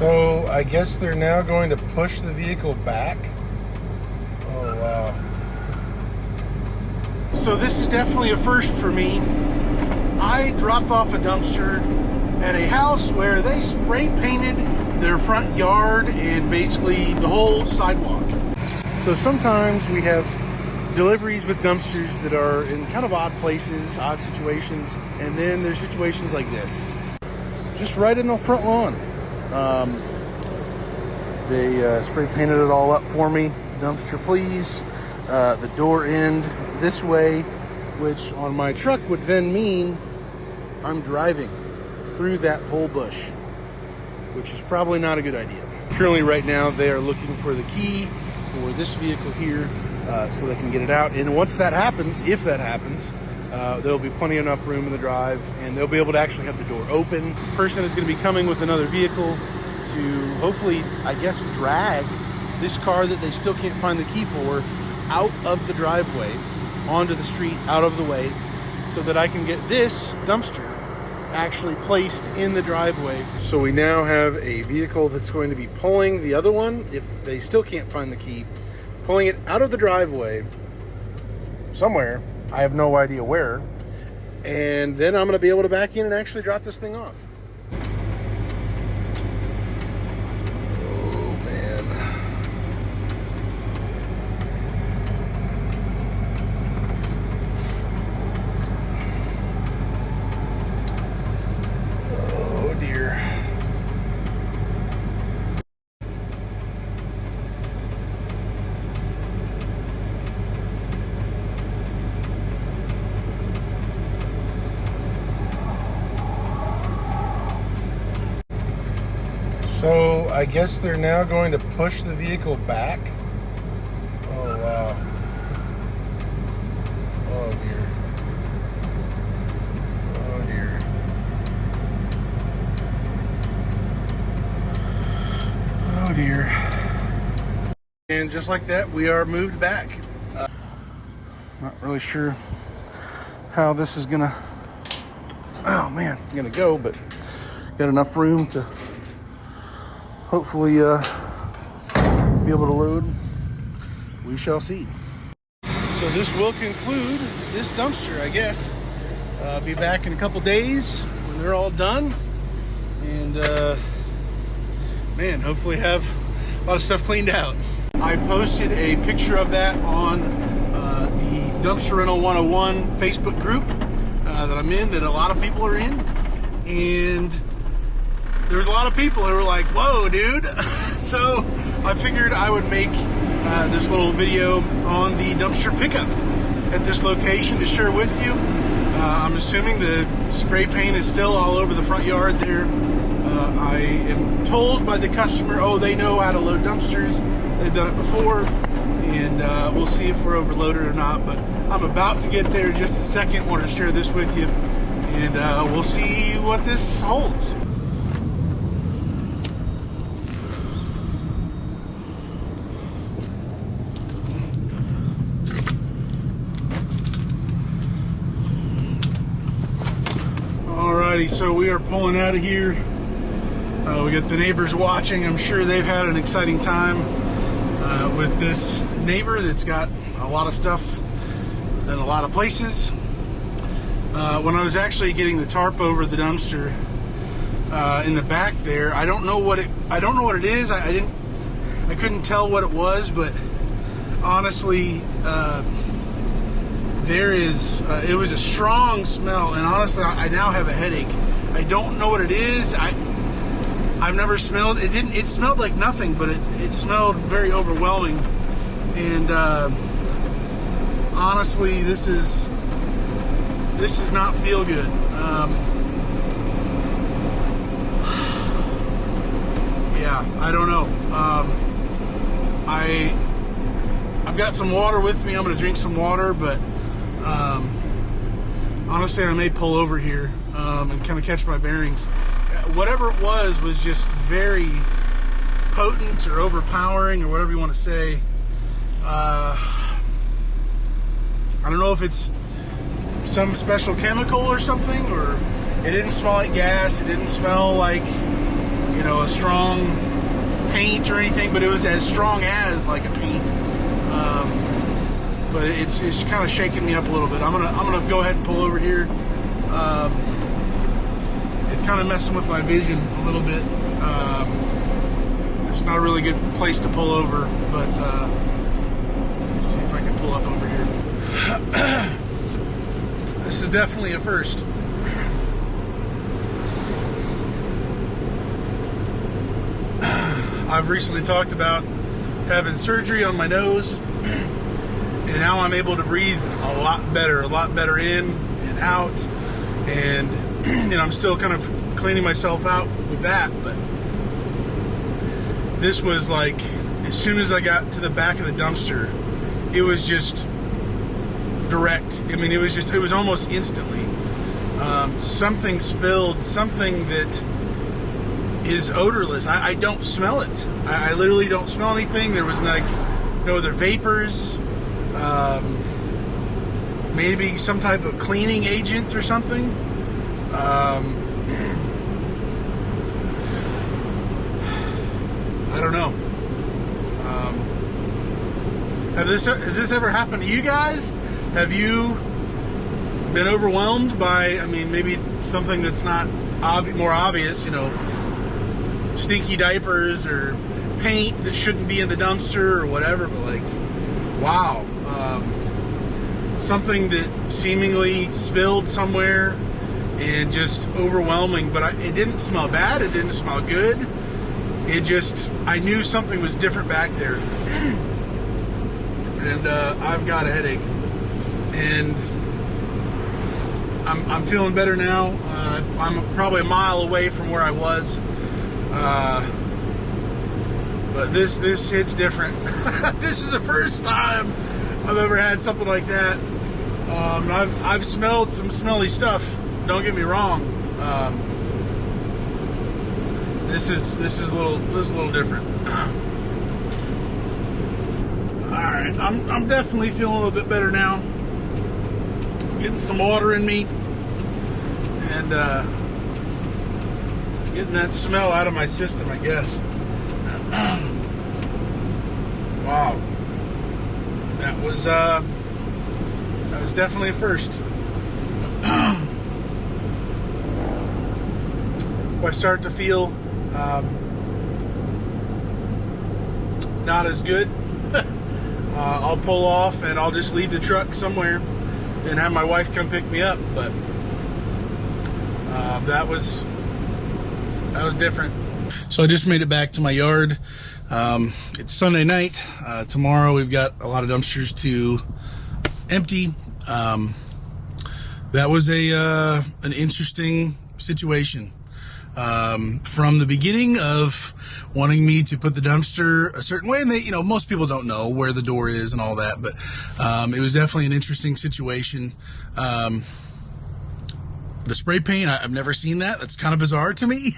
So I guess they're now going to push the vehicle back. Oh wow. So this is definitely a first for me. I dropped off a dumpster at a house where they spray painted their front yard and basically the whole sidewalk. So sometimes we have deliveries with dumpsters that are in kind of odd places, odd situations, and then there's situations like this. Just right in the front lawn. They spray painted it all up for me. Dumpster please. The door end this way, which on my truck would then mean I'm driving through that whole bush, which is probably not a good idea. Currently right now they are looking for the key for this vehicle here so they can get it out. And once that happens, if that happens, there'll be plenty enough room in the drive and they'll be able to actually have the door open. The person is going to be coming with another vehicle to hopefully, I guess, drag this car that they still can't find the key for out of the driveway, onto the street, out of the way, so that I can get this dumpster actually placed in the driveway. So we now have a vehicle that's going to be pulling the other one, if they still can't find the key, pulling it out of the driveway somewhere, I have no idea where, and then I'm going to be able to back in and actually drop this thing off. Oh man. Oh dear. So I guess they're now going to push the vehicle back. Oh wow. Oh dear. Oh dear. Oh dear. And just like that, we are moved back. Not really sure how this is gonna, oh man, gonna go, but got enough room to hopefully be able to load. We shall see. So this will conclude this dumpster, I guess. Be back in a couple days when they're all done, and man, hopefully have a lot of stuff cleaned out. I posted a picture of that on the Dumpster Rental 101 Facebook group that I'm in, that a lot of people are in, and there's a lot of people who were like, whoa dude. So I figured I would make this little video on the dumpster pickup at this location to share with you. I'm assuming the spray paint is still all over the front yard there. I am told by the customer, oh, they know how to load dumpsters, they've done it before, and we'll see if we're overloaded or not. But I'm about to get there in just a second. Want to share this with you, and we'll see what this holds. Alrighty, so we are pulling out of here. We got the neighbors watching. I'm sure they've had an exciting time with this neighbor that's got a lot of stuff in a lot of places. When I was actually getting the tarp over the dumpster in the back there, I don't know what it is. I couldn't tell what it was, but honestly, it was a strong smell, and honestly, I now have a headache. I don't know what it is. I've never smelled it. It smelled like nothing, but it smelled very overwhelming. And honestly, this does not feel good. Yeah, I don't know. I've got some water with me. I'm going to drink some water, but honestly, I may pull over here and kind of catch my bearings. Whatever it was just very potent or overpowering, or whatever you want to say. I don't know if it's some special chemical or something, or it didn't smell like gas. It didn't smell like, you know, a strong paint or anything, but it was as strong as like a paint. But it's kind of shaking me up a little bit. I'm gonna go ahead and pull over here. It's kind of messing with my vision a little bit. It's not a really good place to pull over, but let's see if I can pull up over here. This is definitely a first. I've recently talked about having surgery on my nose, and now I'm able to breathe a lot better in and out, and I'm still kind of cleaning myself out with that, but this was like, as soon as I got to the back of the dumpster, it was just direct. I mean, it was almost instantly. Something spilled, something that is odorless. I don't smell it. I literally don't smell anything. There was like no other vapors. Maybe some type of cleaning agent or something. I don't know. Has this ever happened to you guys? Have you been overwhelmed by, I mean, maybe something that's not more obvious, you know, stinky diapers or paint that shouldn't be in the dumpster or whatever, but like, wow. Something that seemingly spilled somewhere and just overwhelming, but it didn't smell bad, it didn't smell good. It just, I knew something was different back there. And I've got a headache. And I'm feeling better now. I'm probably a mile away from where I was. But this hits different. This is the first time I've ever had something like that. I've smelled some smelly stuff. Don't get me wrong. This is a little different. All right, I'm definitely feeling a little bit better now. Getting some water in me and getting that smell out of my system, I guess. Wow, that was definitely a first. If I start to feel not as good, I'll pull off and I'll just leave the truck somewhere and have my wife come pick me up. But that was different. So I just made it back to my yard. It's Sunday night. Tomorrow we've got a lot of dumpsters to empty. That was an interesting situation. From the beginning of wanting me to put the dumpster a certain way, and they, most people don't know where the door is and all that, but it was definitely an interesting situation. The spray paint, I've never seen that. That's kind of bizarre to me.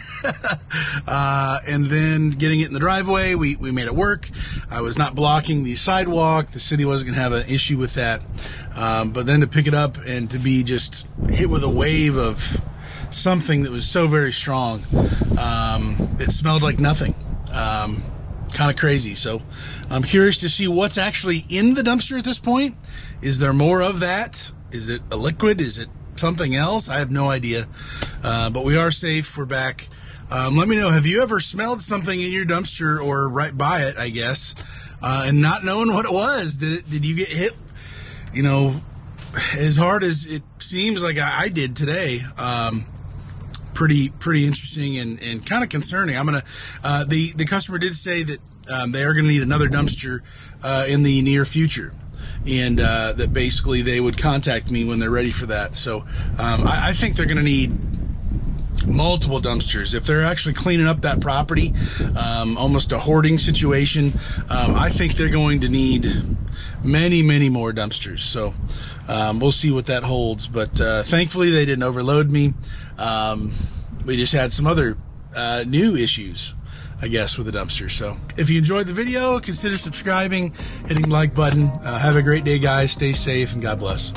And then getting it in the driveway, we made it work. I was not blocking the sidewalk. The city wasn't going to have an issue with that. But then to pick it up and to be just hit with a wave of something that was so very strong, it smelled like nothing. Kind of crazy. So I'm curious to see what's actually in the dumpster at this point. Is there more of that? Is it a liquid? Is it something else? I have no idea. But we are safe. We're back. Let me know, have you ever smelled something in your dumpster or right by it, I guess, and not knowing what it was? Did you get hit, as hard as it seems like I did today? Pretty interesting and kind of concerning. I'm gonna the customer did say that they are gonna need another dumpster in the near future, and that basically they would contact me when they're ready for that. So I think they're gonna need multiple dumpsters if they're actually cleaning up that property, almost a hoarding situation. I think they're going to need many more dumpsters. So we'll see what that holds, but thankfully they didn't overload me. We just had some other new issues, I guess, with the dumpster. So if you enjoyed the video, consider subscribing, hitting the like button. Have a great day, guys. Stay safe and God bless.